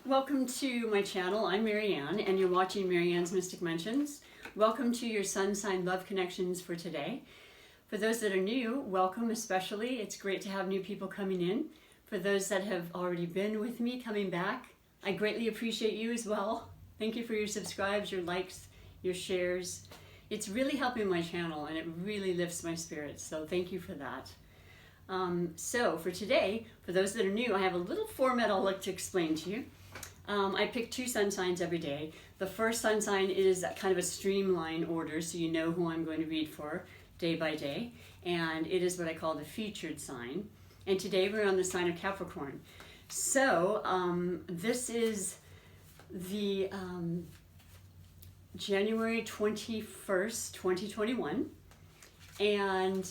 Welcome to my channel. I'm MaryAnne and you're watching MaryAnne's Mystic Mentions. Welcome to your Sun Sign Love Connections for today. For those that are new, welcome especially. It's great to have new people coming in. For those that have already been with me coming back, I greatly appreciate you as well. Thank you for your subscribes, your likes, your shares. It's really helping my channel and it really lifts my spirits, so thank you for that. So for today, for those that are new, I have a little format I'd like to explain to you. I pick two sun signs every day. The first sun sign is kind of a streamline order, so you know who I'm going to read for day by day, and it is what I call the featured sign. And today we're on the sign of Capricorn. So this is the January 21st, 2021, and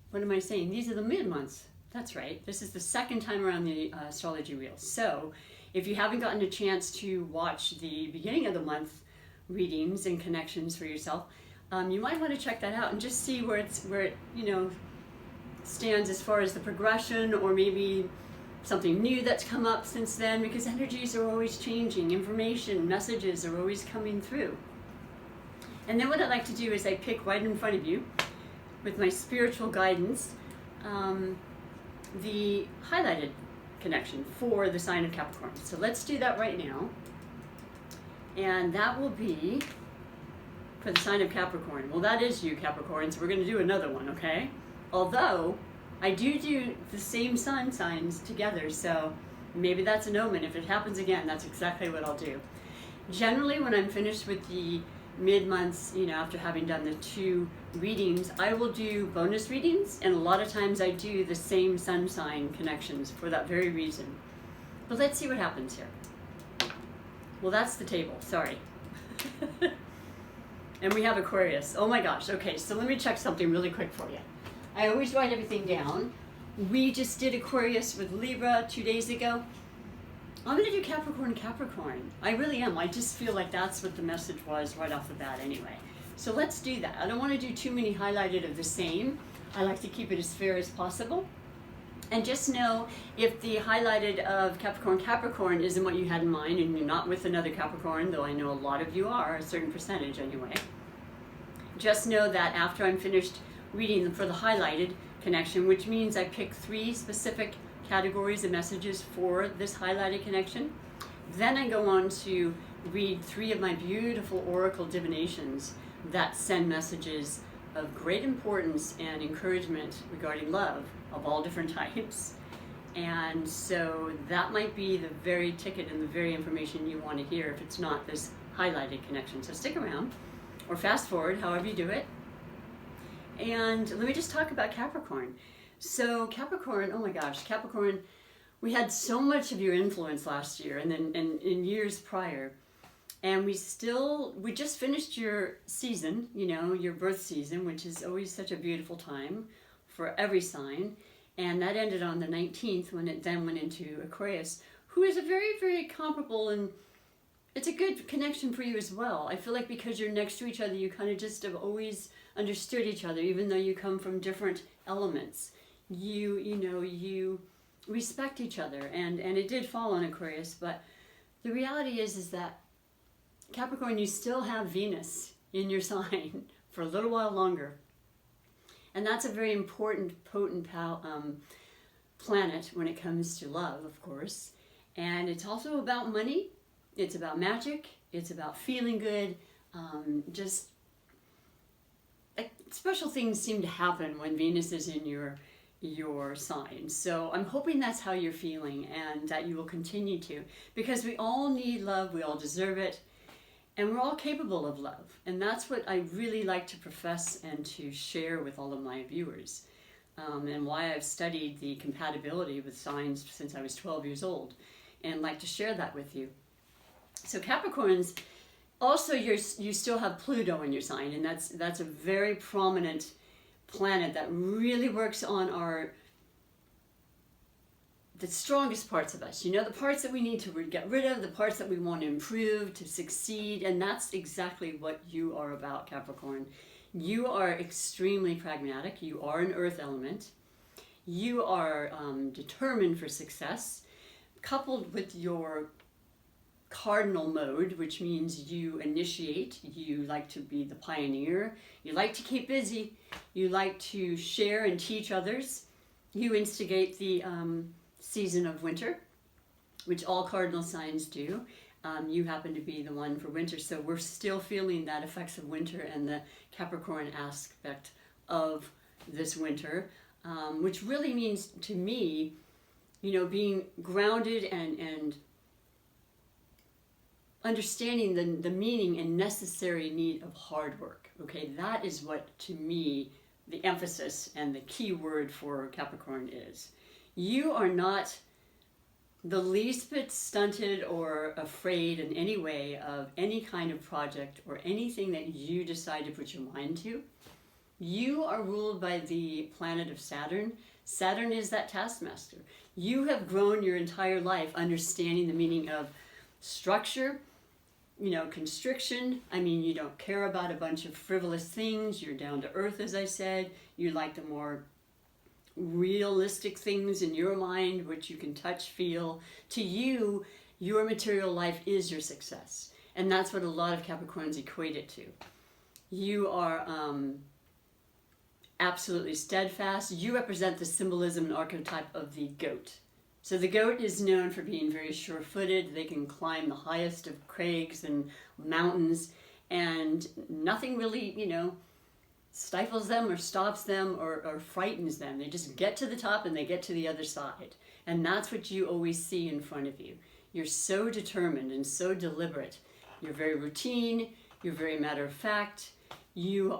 what am I saying? These are the mid-months. That's right. This is the second time around the astrology wheel. So if you haven't gotten a chance to watch the beginning of the month readings and connections for yourself, you might want to check that out and just see where it stands as far as the progression, or maybe something new that's come up since then, because energies are always changing, information, messages are always coming through. And then what I like to do is I pick right in front of you with my spiritual guidance the highlighted connection for the sign of Capricorn. So let's do that right now. And that will be for the sign of Capricorn. Well, that is you, Capricorn, so we're going to do another one, okay? Although I do the same sun signs together, so maybe that's an omen. If it happens again, that's exactly what I'll do. Generally, when I'm finished with the mid-months, after having done the two readings, I will do bonus readings, and a lot of times I do the same sun sign connections for that very reason. But let's see what happens here. Well, that's the table, sorry. And we have Aquarius. Oh my gosh, okay, so let me check something really quick for you. I always write everything down. We just did Aquarius with Libra 2 days ago. I'm going to do Capricorn. I really am. I just feel like that's what the message was right off the bat anyway. So let's do that. I don't want to do too many highlighted of the same. I like to keep it as fair as possible. And just know, if the highlighted of Capricorn isn't what you had in mind, and you're not with another Capricorn, though I know a lot of you are, a certain percentage anyway, just know that after I'm finished reading for the highlighted connection, which means I pick 3 specific categories of messages for this highlighted connection, then I go on to read 3 of my beautiful oracle divinations that send messages of great importance and encouragement regarding love of all different types. And so that might be the very ticket and the very information you want to hear if it's not this highlighted connection. So stick around or fast forward, however you do it. And let me just talk about Capricorn. So Capricorn, oh my gosh, Capricorn, we had so much of your influence last year and then in years prior. And we just finished your season, your birth season, which is always such a beautiful time for every sign. And that ended on the 19th, when it then went into Aquarius, who is a very, very comparable, and it's a good connection for you as well. I feel like because you're next to each other, you kind of just have always understood each other, even though you come from different elements. You respect each other, and it did fall on Aquarius, but the reality is that Capricorn, you still have Venus in your sign for a little while longer. And that's a very important, potent planet when it comes to love, of course. And it's also about money, it's about magic, it's about feeling good. Just special things seem to happen when Venus is in your sign. So I'm hoping that's how you're feeling, and that you will continue to, because we all need love, we all deserve it. And we're all capable of love. And that's what I really like to profess and to share with all of my viewers. And why I've studied the compatibility with signs since I was 12 years old. And like to share that with you. So Capricorns, also you still have Pluto in your sign. And that's a very prominent planet that really works on the strongest parts of us, the parts that we need to get rid of, the parts that we want to improve, to succeed, and that's exactly what you are about, Capricorn. You are extremely pragmatic, you are an earth element, you are determined for success, coupled with your cardinal mode, which means you initiate, you like to be the pioneer, you like to keep busy, you like to share and teach others, you instigate the season of winter, which all cardinal signs do. You happen to be the one for winter, so we're still feeling that effects of winter and the Capricorn aspect of this winter, which really means to me, being grounded and understanding the meaning and necessary need of hard work. Okay, that is what, to me, the emphasis and the key word for Capricorn is. You are not the least bit stunted or afraid in any way of any kind of project or anything that you decide to put your mind to. You are ruled by the planet of Saturn. Saturn is that taskmaster. You have grown your entire life understanding the meaning of structure, constriction. I mean, you don't care about a bunch of frivolous things. You're down to earth, as I said. You like the more realistic things in your mind, which you can touch, feel. To you, your material life is your success. And that's what a lot of Capricorns equate it to. You are absolutely steadfast. You represent the symbolism and archetype of the goat. So the goat is known for being very sure-footed. They can climb the highest of crags and mountains, and nothing really, stifles them or stops them or frightens them. They just get to the top and they get to the other side. And that's what you always see in front of you. You're so determined and so deliberate. You're very routine. You're very matter-of-fact. You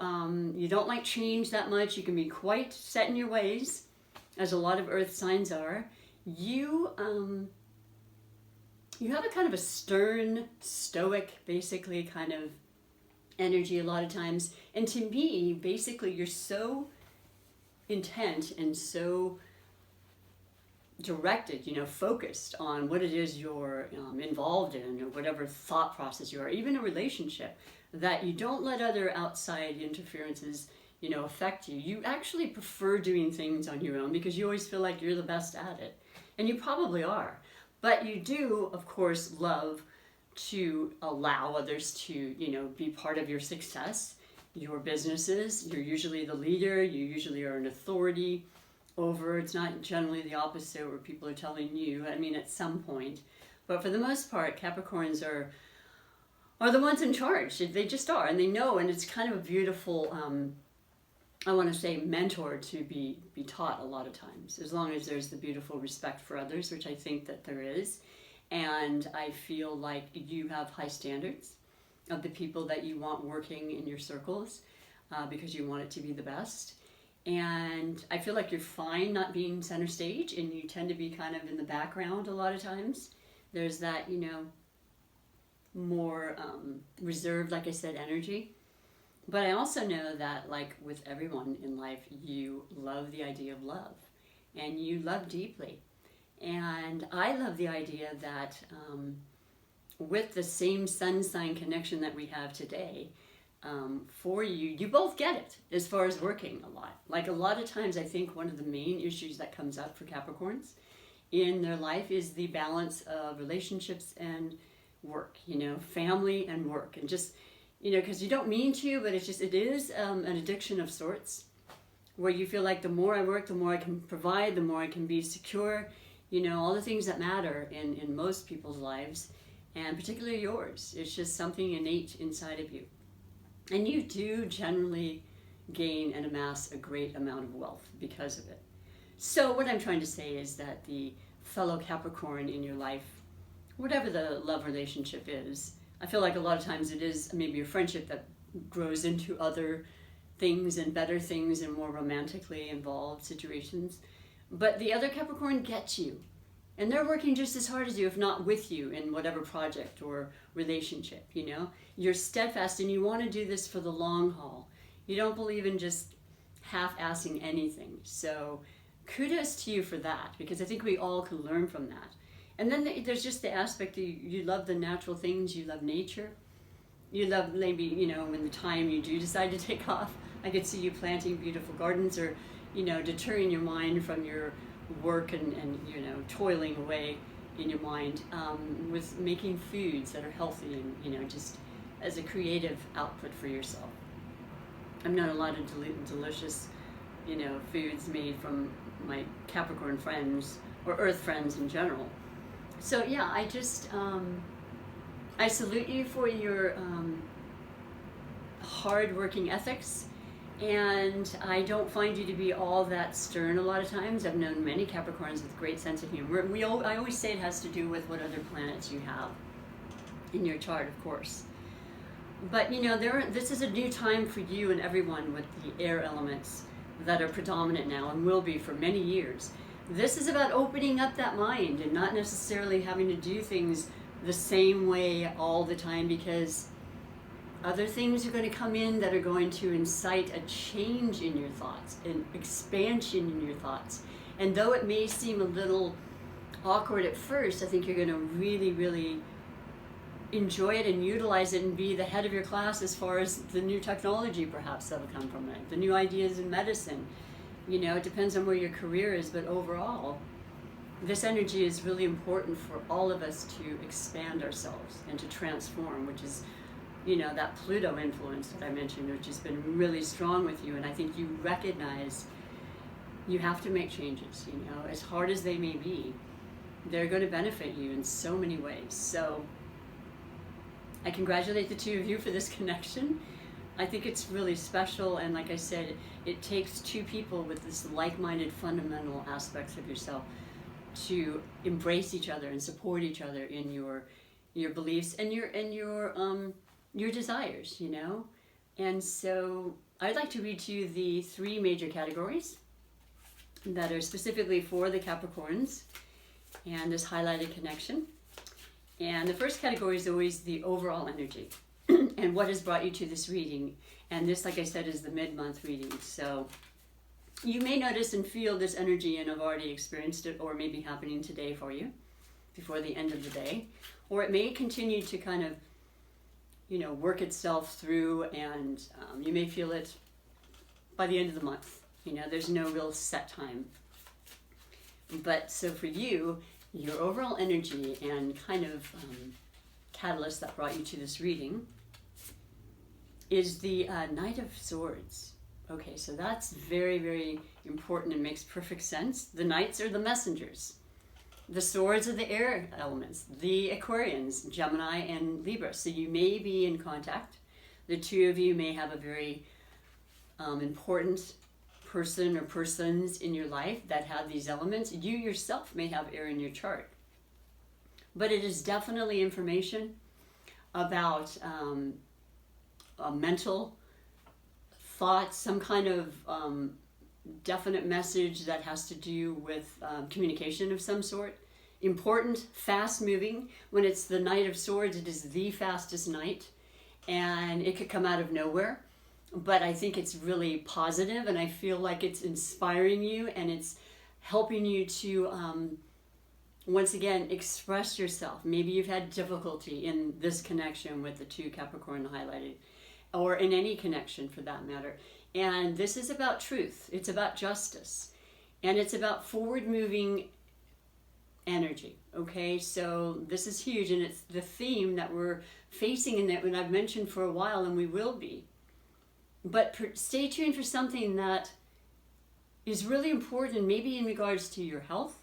don't like change that much. You can be quite set in your ways, as a lot of earth signs are. You have a kind of a stern, stoic, basically, kind of energy a lot of times. And to me, basically, you're so intent and so directed, focused on what it is you're involved in, or whatever thought process you are, even a relationship, that you don't let other outside interferences, affect you. You actually prefer doing things on your own because you always feel like you're the best at it. And you probably are. But you do, of course, love to allow others to, be part of your success, your businesses. You're usually the leader. You usually are an authority over. It's not generally the opposite where people are telling you. I mean, at some point. But for the most part, Capricorns are the ones in charge. They just are. And they know. And it's kind of a beautiful, I want to say, mentor to be taught a lot of times, as long as there's the beautiful respect for others, which I think that there is. And I feel like you have high standards of the people that you want working in your circles, because you want it to be the best. And I feel like you're fine not being center stage, and you tend to be kind of in the background a lot of times. There's that, more reserved, like I said, energy. But I also know that, like with everyone in life, you love the idea of love, and you love deeply. And I love the idea that with the same sun sign connection that we have today, for you, you both get it as far as working a lot. Like a lot of times, I think one of the main issues that comes up for Capricorns in their life is the balance of relationships and work, family and work, and just, because you don't mean to, but it is an addiction of sorts, where you feel like the more I work, the more I can provide, the more I can be secure, all the things that matter in most people's lives, and particularly yours. It's just something innate inside of you. And you do generally gain and amass a great amount of wealth because of it. So what I'm trying to say is that the fellow Capricorn in your life, whatever the love relationship is, I feel like a lot of times it is maybe a friendship that grows into other things and better things and more romantically involved situations. But the other Capricorn gets you. And they're working just as hard as you, if not with you, in whatever project or relationship, You're steadfast and you want to do this for the long haul. You don't believe in just half-assing anything. So kudos to you for that, because I think we all can learn from that. And then there's just the aspect of you love the natural things, you love nature. You love maybe, when the time you do decide to take off, I could see you planting beautiful gardens, or, deterring your mind from your work and toiling away in your mind with making foods that are healthy and, you know, just as a creative output for yourself. I've known a lot of delicious, you know, foods made from my Capricorn friends or Earth friends in general. So yeah, I just, I salute you for your hard-working ethics, and I don't find you to be all that stern a lot of times. I've known many Capricorns with great sense of humor. I always say it has to do with what other planets you have in your chart, of course. But you know, this is a new time for you and everyone with the air elements that are predominant now and will be for many years. This is about opening up that mind and not necessarily having to do things the same way all the time, because other things are going to come in that are going to incite a change in your thoughts, an expansion in your thoughts. And though it may seem a little awkward at first, I think you're going to really, really enjoy it and utilize it and be the head of your class as far as the new technology perhaps that will come from it, the new ideas in medicine. You know, it depends on where your career is, but overall, this energy is really important for all of us to expand ourselves and to transform, which is, you know, that Pluto influence that I mentioned, which has been really strong with you. And I think you recognize you have to make changes, you know, as hard as they may be. They're going to benefit you in so many ways. So I congratulate the two of you for this connection. I think it's really special, and like I said, it takes two people with this like-minded fundamental aspects of yourself to embrace each other and support each other in your beliefs and your desires, you know. And so I'd like to read to you the three major categories that are specifically for the Capricorns and this highlighted connection. And the first category is always the overall energy and what has brought you to this reading. And this, like I said, is the mid-month reading. So you may notice and feel this energy and have already experienced it, or maybe happening today for you before the end of the day. Or it may continue to kind of, you know, work itself through, and you may feel it by the end of the month. You know, there's no real set time. But so for you, your overall energy and kind of catalyst that brought you to this reading is the Knight of Swords. Okay, so that's very, very important and makes perfect sense. The Knights are the messengers. The Swords are the air elements, the Aquarians, Gemini and Libra. So you may be in contact. The two of you may have a very important person or persons in your life that have these elements. You yourself may have air in your chart. But it is definitely information about mental thoughts, some kind of definite message that has to do with communication of some sort. Important, fast-moving. When it's the Knight of Swords, it is the fastest knight, and it could come out of nowhere. But I think it's really positive, and I feel like it's inspiring you, and it's helping you to, once again, express yourself. Maybe you've had difficulty in this connection with the two Capricorn highlighted, or in any connection for that matter. And this is about truth. It's about justice. And it's about forward-moving energy, okay? So this is huge, and it's the theme that we're facing in that, and I've mentioned for a while, and we will be. But stay tuned for something that is really important, maybe in regards to your health.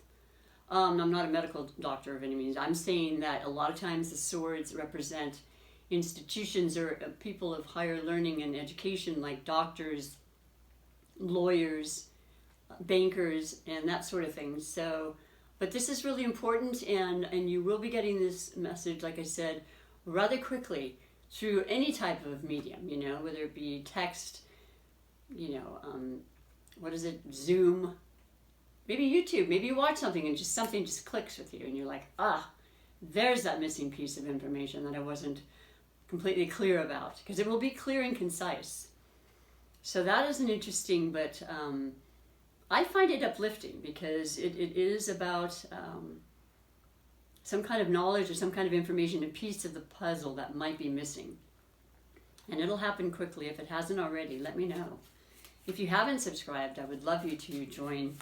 I'm not a medical doctor of any means. I'm saying that a lot of times the swords represent institutions or people of higher learning and education, like doctors, lawyers, bankers, and that sort of thing. So, but this is really important, and you will be getting this message, like I said, rather quickly through any type of medium, you know, whether it be text, you know, Zoom, maybe YouTube, maybe you watch something and something just clicks with you and you're like, there's that missing piece of information that I wasn't completely clear about, because it will be clear and concise. So that is an interesting, but I find it uplifting, because it is about some kind of knowledge or some kind of information, a piece of the puzzle that might be missing. And it'll happen quickly. If it hasn't already, let me know. If you haven't subscribed, I would love you to join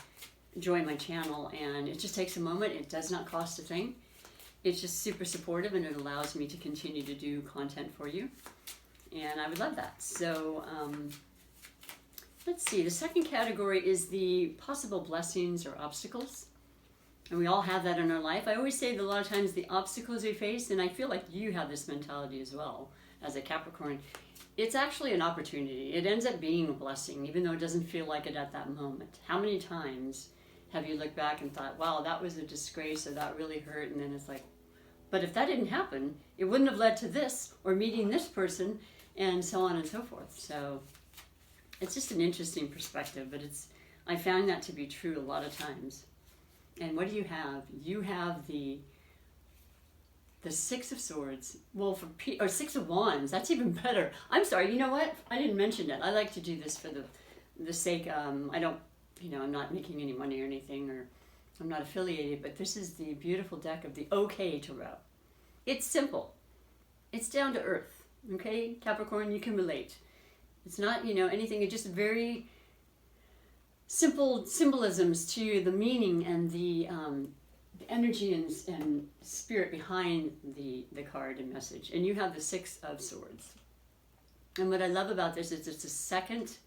join my channel, and it just takes a moment. It does not cost a thing. It's just super supportive, and it allows me to continue to do content for you, and I would love that. So let's see, the second category is the possible blessings or obstacles, and we all have that in our life. I always say that a lot of times the obstacles we face, and I feel like you have this mentality as well as a Capricorn, it's actually an opportunity. It ends up being a blessing, even though it doesn't feel like it at that moment. How many times have you looked back and thought, wow, that was a disgrace, or that really hurt, and then it's like, but if that didn't happen, it wouldn't have led to this, or meeting this person, and so on and so forth. So it's just an interesting perspective, but I found that to be true a lot of times. And what do you have? You have the Six of Swords. Well, or Six of Wands. That's even better. I'm sorry. You know what? I didn't mention it. I like to do this for the sake. I don't. I'm not making any money or anything, or I'm not affiliated. But this is the beautiful deck of the OK Tarot. It's simple. It's down to earth. Okay, Capricorn, you can relate. It's not anything. It's just very simple symbolisms to the meaning and the energy and spirit behind the card and message. And you have the Six of Swords. And what I love about this is it's a second,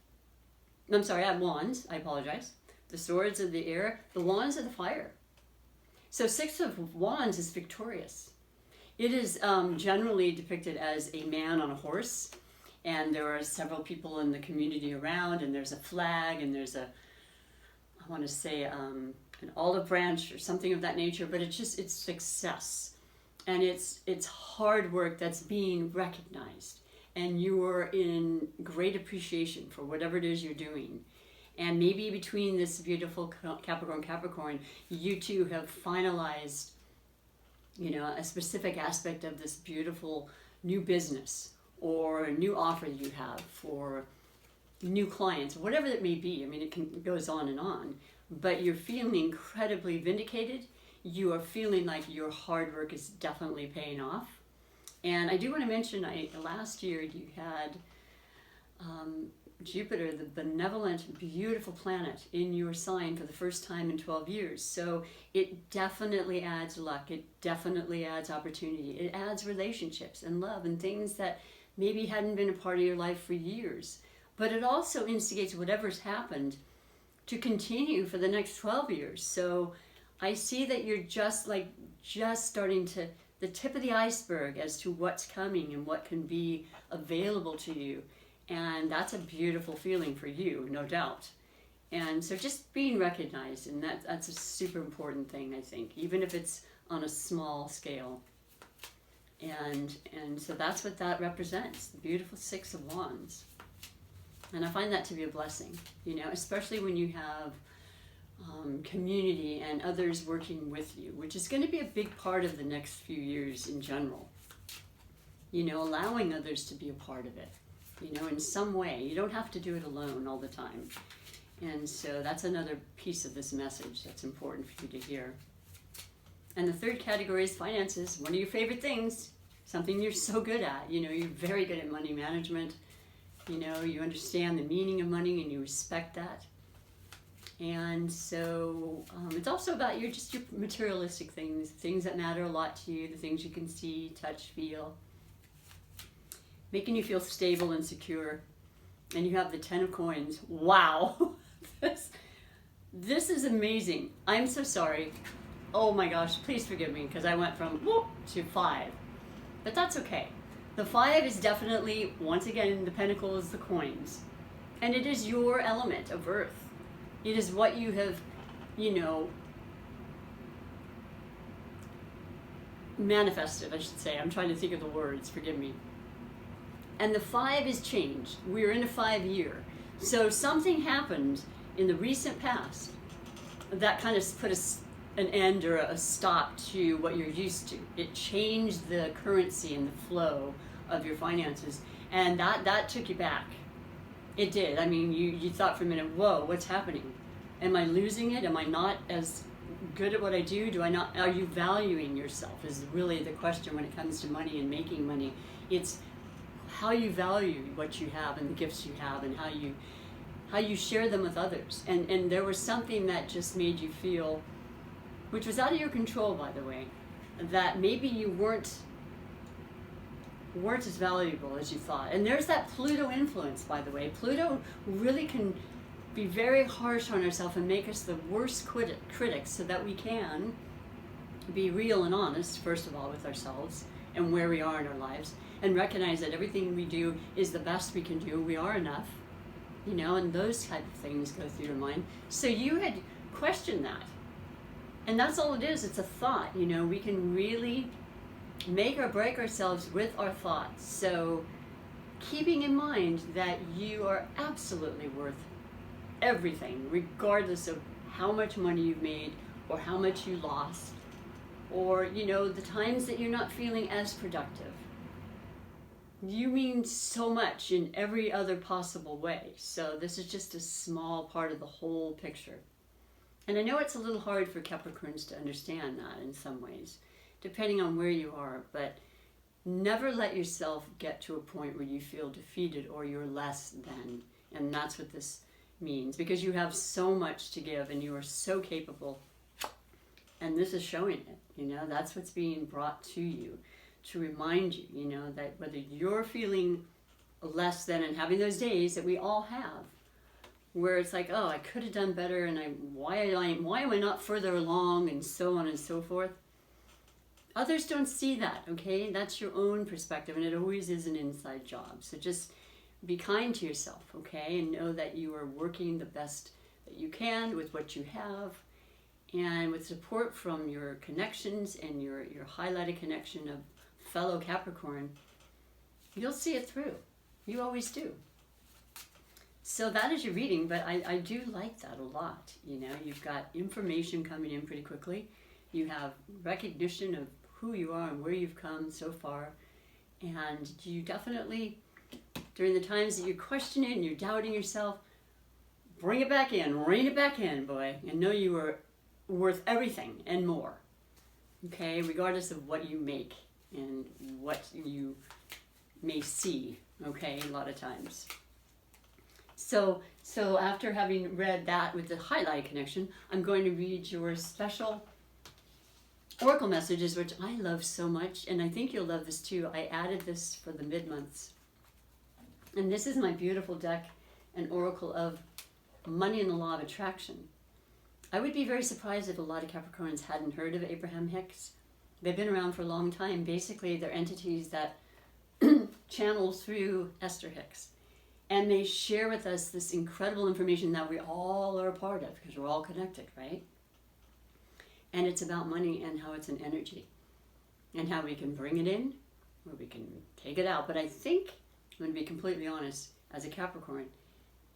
I'm sorry, I have Wands, I apologize. The Swords of the air, the Wands of the fire. So Six of Wands is victorious. It is generally depicted as a man on a horse, and there are several people in the community around, and there's a flag, and there's I want to say an olive branch or something of that nature, but it's success, and it's hard work that's being recognized, and you are in great appreciation for whatever it is you're doing. And maybe between this beautiful Capricorn, you two have finalized a specific aspect of this beautiful new business or a new offer you have for new clients, whatever it may be. I mean, it goes on and on, but you're feeling incredibly vindicated. You are feeling like your hard work is definitely paying off. And I do want to mention, last year you had Jupiter, the benevolent, beautiful planet, in your sign for the first time in 12 years. So it definitely adds luck. It definitely adds opportunity. It adds relationships and love and things that maybe hadn't been a part of your life for years. But it also instigates whatever's happened to continue for the next 12 years. So I see that you're just starting to, the tip of the iceberg as to what's coming and what can be available to you. And that's a beautiful feeling for you, no doubt. And so just being recognized, and that's a super important thing, I think, even if it's on a small scale. And so that's what that represents, the beautiful Six of Wands. And I find that to be a blessing, especially when you have community and others working with you, which is going to be a big part of the next few years in general. Allowing others to be a part of it, in some way. You don't have to do it alone all the time. And so that's another piece of this message that's important for you to hear. And the third category is finances, one of your favorite things, something you're so good at. You're very good at money management. You understand the meaning of money and you respect that. And so it's also about your materialistic things that matter a lot to you, the things you can see, touch, feel, making you feel stable and secure. And you have the Ten of Coins. Wow. This is amazing. I'm so sorry. Oh my gosh, please forgive me, because I went from whoop to 5. But that's okay. The 5 is definitely, once again, the Pentacles, the coins. And it is your element of earth. It is what you have, manifested, I should say. I'm trying to think of the words, forgive me. And the 5 is change. We're in a 5-year. So something happened in the recent past that kind of put an end or a stop to what you're used to. It changed the currency and the flow of your finances, and that took you back. It did. I mean, you thought for a minute, whoa, what's happening? Am I losing it? Am I not as good at what I do? Are you valuing yourself is really the question when it comes to money and making money. It's how you value what you have and the gifts you have, and how you share them with others. And there was something that just made you feel, which was out of your control, by the way, that maybe you weren't as valuable as you thought. And there's that Pluto influence, by the way. Pluto really can be very harsh on ourselves and make us the worst critics, so that we can be real and honest, first of all, with ourselves and where we are in our lives, and recognize that everything we do is the best we can do. We are enough, you know, and those type of things go through your mind. So you had questioned that. And that's all it is. It's a thought, you know. We can really make or break ourselves with our thoughts. So keeping in mind that you are absolutely worth everything, regardless of how much money you've made or how much you lost, or, you know, the times that you're not feeling as productive. You mean so much in every other possible way. So this is just a small part of the whole picture. And I know it's a little hard for Capricorns to understand that in some ways, depending on where you are, but never let yourself get to a point where you feel defeated or you're less than. And that's what this means, because you have so much to give and you are so capable. And this is showing it, you know, that's what's being brought to you to remind you, you know, that whether you're feeling less than and having those days that we all have, where it's like, oh, I could have done better, and why am I not further along, and so on and so forth. Others don't see that, okay? That's your own perspective, and it always is an inside job. So just be kind to yourself, okay? And know that you are working the best that you can with what you have, and with support from your connections and your highlighted connection of fellow Capricorn, you'll see it through. You always do. So that is your reading, but I do like that a lot. You know, you've got information coming in pretty quickly. You have recognition of who you are and where you've come so far. And you definitely, during the times that you're questioning and you're doubting yourself, bring it back in, rein it back in, boy, and know you are worth everything and more. Okay, regardless of what you make and what you may see, okay, a lot of times. So after having read that with the highlight connection, I'm going to read your special oracle messages, which I love so much, and I think you'll love this too. I added this for the mid-months. And this is my beautiful deck, an oracle of money and the law of attraction. I would be very surprised if a lot of Capricorns hadn't heard of Abraham Hicks. They've been around for a long time. Basically, they're entities that channel through Esther Hicks. And they share with us this incredible information that we all are a part of, because we're all connected, right? And it's about money and how it's an energy, and how we can bring it in or we can take it out. But I think, I'm going to be completely honest, as a Capricorn,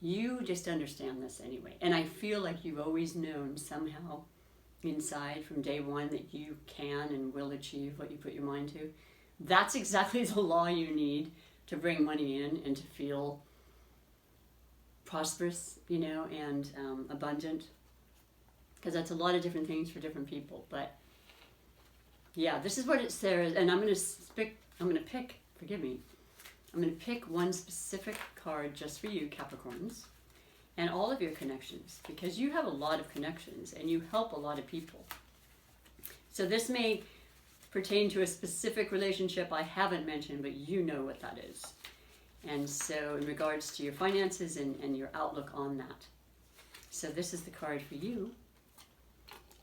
you just understand this anyway. And I feel like you've always known somehow inside from day one that you can and will achieve what you put your mind to. That's exactly the law you need to bring money in and to feel prosperous, you know, and abundant. Because that's a lot of different things for different people. But yeah, this is what it says. And I'm going to pick one specific card just for you, Capricorns, and all of your connections, because you have a lot of connections and you help a lot of people. So this may pertain to a specific relationship I haven't mentioned, but you know what that is. And so in regards to your finances and your outlook on that. So this is the card for you.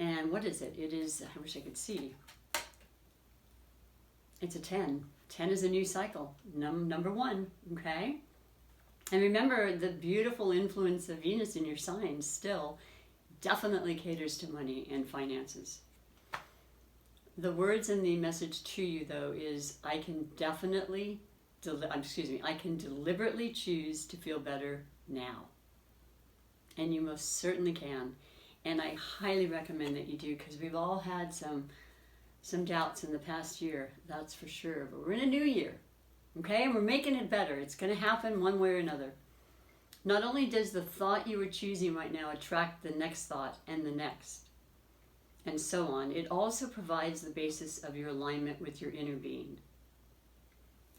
And what is it? It is, I wish I could see. It's a 10. 10 is a new cycle. Number 1, okay? And remember, the beautiful influence of Venus in your sign still definitely caters to money and finances. The words in the message to you, though, is I can deliberately choose to feel better now. And you most certainly can. And I highly recommend that you do, because we've all had some doubts in the past year, that's for sure. But we're in a new year, okay? And we're making it better. It's going to happen one way or another. Not only does the thought you are choosing right now attract the next thought and the next, and so on, it also provides the basis of your alignment with your inner being.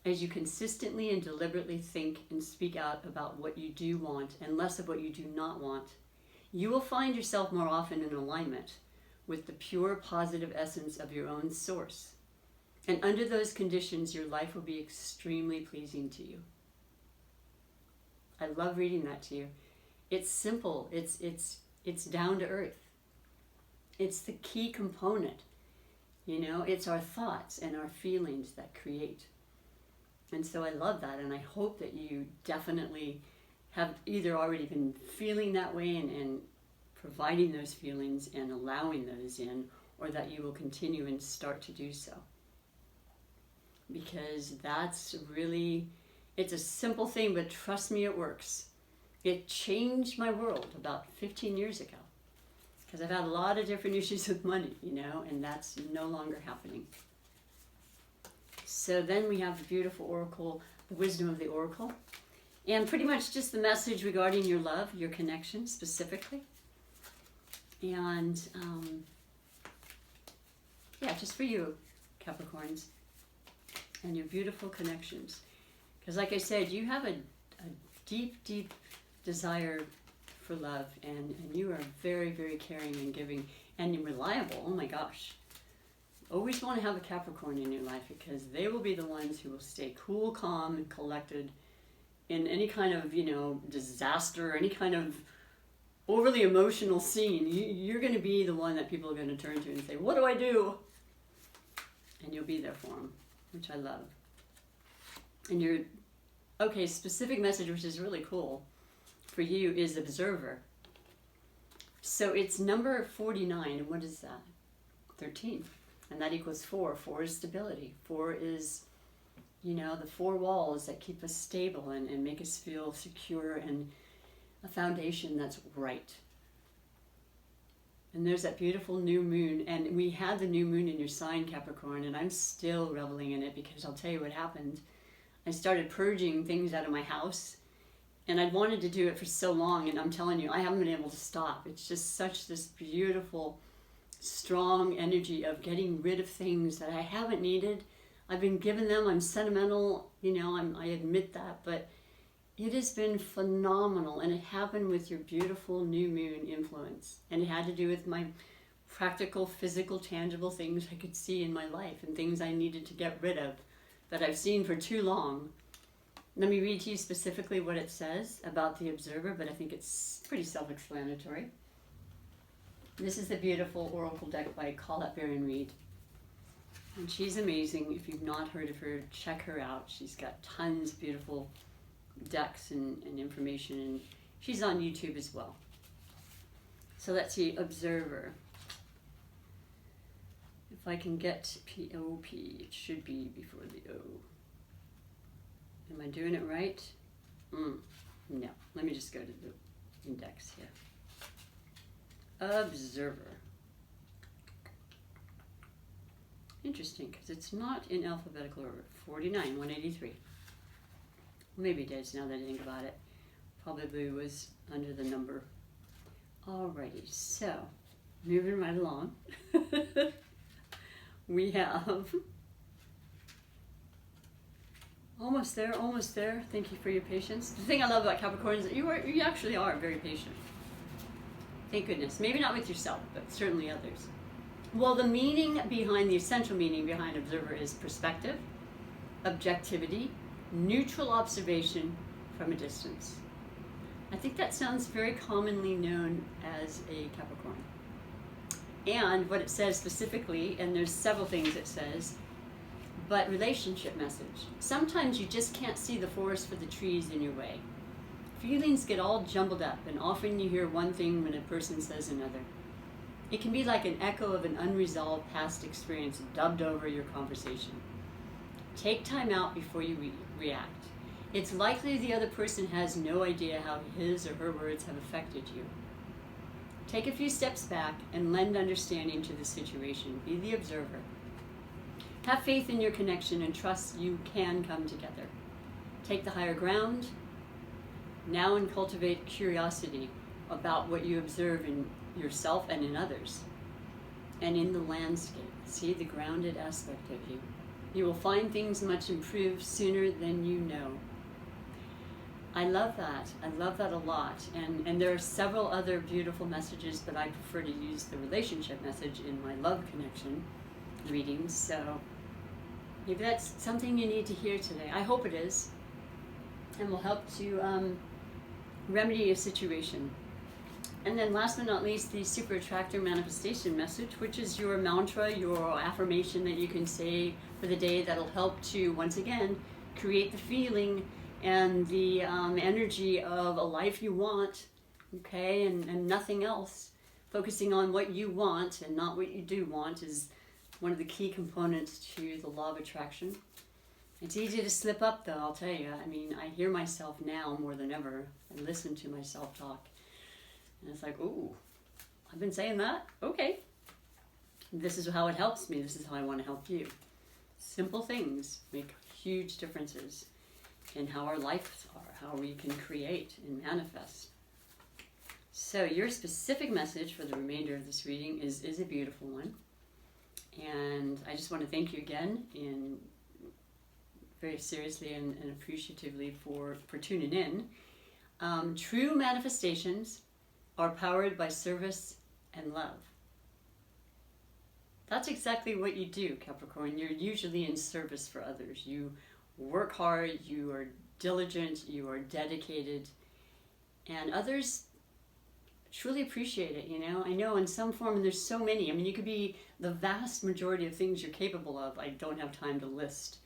As you consistently and deliberately think and speak out about what you do want and less of what you do not want, you will find yourself more often in alignment with the pure positive essence of your own source. And under those conditions, your life will be extremely pleasing to you. I love reading that to you. It's simple. It's down to earth. It's the key component. You know, it's our thoughts and our feelings that create. And so I love that, and I hope that you definitely have either already been feeling that way and providing those feelings and allowing those in, or that you will continue and start to do so. Because that's really, it's a simple thing, but trust me, it works. It changed my world about 15 years ago. Because I've had a lot of different issues with money, you know, and that's no longer happening. So then we have the beautiful oracle, the wisdom of the oracle. And pretty much just the message regarding your love, your connection specifically. And yeah, just for you, Capricorns, and your beautiful connections. Because like I said, you have a deep, deep desire for love, and you are very, very caring and giving and reliable. Oh my gosh. Always want to have a Capricorn in your life, because they will be the ones who will stay cool, calm, and collected in any kind of, you know, disaster, any kind of overly emotional scene. You're going to be the one that people are going to turn to and say, what do I do? And you'll be there for them, which I love. And your, okay, specific message, which is really cool for you, is observer. So it's number 49, and what is that? 13. And that equals 4. 4 is stability. 4 is, you know, the 4 walls that keep us stable and make us feel secure, and a foundation that's right. And there's that beautiful new moon, and we had the new moon in your sign, Capricorn, and I'm still reveling in it, because I'll tell you what happened. I started purging things out of my house, and I'd wanted to do it for so long, and I'm telling you, I haven't been able to stop. It's just such this beautiful, strong energy of getting rid of things that I haven't needed. I've been given them. I'm sentimental, you know, I admit that, but it has been phenomenal, and it happened with your beautiful new moon influence, and it had to do with my practical, physical, tangible things I could see in my life, and things I needed to get rid of that I've seen for too long. Let me read to you specifically what it says about the observer, but I think it's pretty self-explanatory. This is the beautiful oracle deck by Colette Baron Reed. And she's amazing. If you've not heard of her, check her out. She's got tons of beautiful decks and information, and she's on YouTube as well. So let's see, observer. If I can get P-O-P, it should be before the O. Am I doing it right? No. Let me just go to the index here. Observer. Interesting, because it's not in alphabetical order. 49, 183. Maybe it is, now that I think about it. Probably was under the number. Alrighty, so moving right along. We have almost there, almost there. Thank you for your patience. The thing I love about Capricorn is that you actually are very patient. Thank goodness. Maybe not with yourself, but certainly others. Well, the meaning behind, the essential meaning behind observer is perspective, objectivity, neutral observation from a distance. I think that sounds very commonly known as a Capricorn. And what it says specifically, and there's several things it says, but relationship message. Sometimes you just can't see the forest for the trees in your way. Feelings get all jumbled up, and often you hear one thing when a person says another. It can be like an echo of an unresolved past experience dubbed over your conversation. Take time out before you react. It's likely the other person has no idea how his or her words have affected you. Take a few steps back and lend understanding to the situation. Be the observer. Have faith in your connection and trust you can come together. Take the higher ground now and cultivate curiosity about what you observe in yourself and in others and in the landscape. See the grounded aspect of you. You will find things much improved sooner than you know. I love that. I love that a lot. And there are several other beautiful messages, but I prefer to use the relationship message in my love connection readings. So maybe that's something you need to hear today. I hope it is. And will help to remedy a situation. And then last but not least, the super attractor manifestation message, which is your mantra, your affirmation that you can say for the day that'll help to, once again, create the feeling and the energy of a life you want, okay, and nothing else. Focusing on what you want and not what you do want is one of the key components to the law of attraction. It's easy to slip up though, I'll tell you. I mean, I hear myself now more than ever. I listen to myself talk. And it's like, ooh, I've been saying that? Okay. This is how it helps me. This is how I want to help you. Simple things make huge differences in how our lives are, how we can create and manifest. So your specific message for the remainder of this reading is a beautiful one. And I just want to thank you again very seriously and appreciatively for tuning in. True manifestations are powered by service and love. That's exactly what you do, Capricorn. You're usually in service for others. You work hard, you are diligent, you are dedicated, and others truly appreciate it, you know. I know in some form, and there's so many. I mean, you could be the vast majority of things you're capable of. I don't have time to list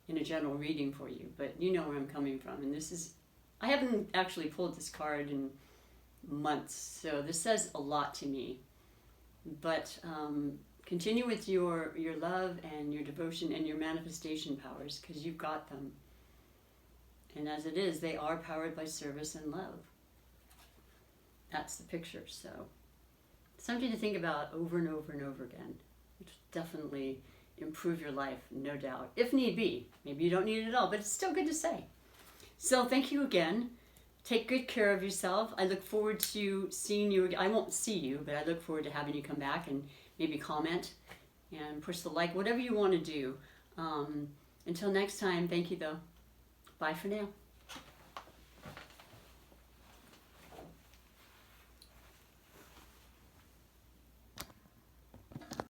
in a general reading for you, but you know where I'm coming from. And this is, I haven't actually pulled this card in months, so this says a lot to me. But continue with your love and your devotion and your manifestation powers, because you've got them. And as it is, they are powered by service and love. That's the picture. So something to think about over and over and over again, which will definitely improve your life, no doubt, if need be. Maybe you don't need it at all, but it's still good to say. So thank you again. Take good care of yourself. I look forward to seeing you. I won't see you, but I look forward to having you come back and maybe comment and push the like, whatever you want to do. Until next time, thank you though. Bye for now.